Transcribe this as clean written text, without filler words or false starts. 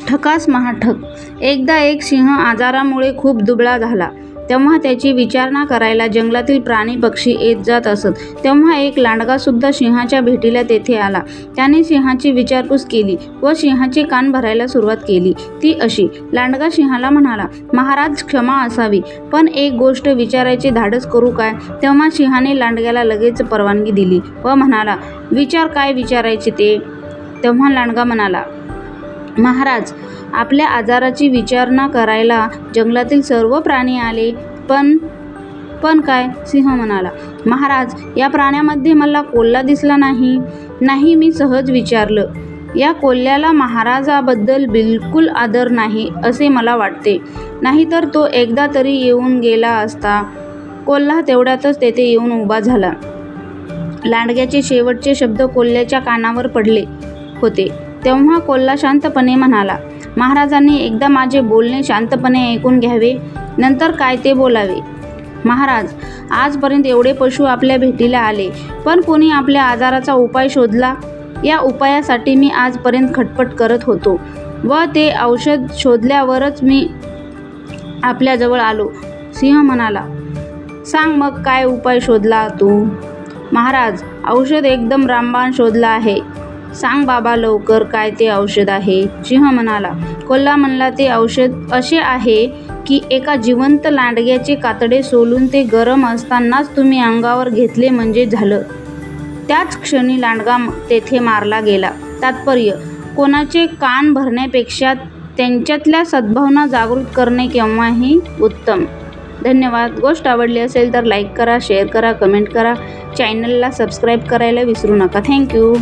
ठकास महाठक. एकदा एक सिंह आजारामुळे खूप दुबळा झाला. तेव्हा त्याची विचारणा करायला जंगलातील प्राणी पक्षी येत जात असत. तेव्हा एक लांडगा सुद्धा सिंहाच्या भेटीला तेथे आला. त्याने सिंहाची विचारपूस केली व सिंहाचे कान भरायला सुरुवात केली. ती अशी. लांडगा सिंहाला म्हणाला, महाराज क्षमा असावी, पण एक गोष्ट विचारायचे धाडस करू काय? तेव्हा सिंहाने लांडग्याला लगेच परवानगी दिली व म्हणाला, विचार, काय विचारायचे ते? तेव्हा लांडगा म्हणाला, महाराज, आपल्या आजाराची विचारणा करायला जंगलातील सर्व प्राणी आले, पण काय? सिंह म्हणाला, महाराज, या प्राण्यामध्ये मला कोल्हा दिसला नाही. नाही, मी सहज विचारलं. या कोल्ह्याला महाराजाबद्दल बिलकुल आदर नाही असे मला वाटते. नाहीतर तो एकदा तरी येऊन गेला असता. कोल्हा तेवढ्यातच तेथे येऊन उभा झाला. लांडग्याचे शेवटचे शब्द कोल्ह्याच्या कानावर पडले होते. तेव्हा कोल्हा शांतपणे म्हणाला, महाराजांनी एकदा माझे बोलणे शांतपणे ऐकून घ्यावे, नंतर काय ते बोलावे. महाराज, आजपर्यंत एवढे पशु आपल्या भेटीला आले, पण कोणी आपल्या आजाराचा उपाय शोधला? या उपायासाठी मी आजपर्यंत खटपट करत होतो व ते औषध शोधल्यावरच मी आपल्याजवळ आलो. सिंह म्हणाला, सांग मग, काय उपाय शोधला तू? महाराज, औषध एकदम रामबाण शोधला आहे. सांग बाबा लवकर, काय ते औषध आहे? सिंह म्हणाला. कोल्हा म्हणला, ते औषध असे आहे की एका जिवंत लांडग्याचे कातडे सोलून ते गरम असतानाच तुम्ही अंगावर घेतले म्हणजे झालं. त्याच क्षणी लांडगा तेथे मारला गेला. तात्पर्य, कोणाचे कान भरण्यापेक्षा त्यांच्यातल्या सद्भावना जागृत करणे केव्हाही उत्तम. धन्यवाद. गोष्ट आवडली असेल तर लाईक करा, शेअर करा, कमेंट करा. चॅनलला सबस्क्राईब करायला विसरू नका. थँक्यू.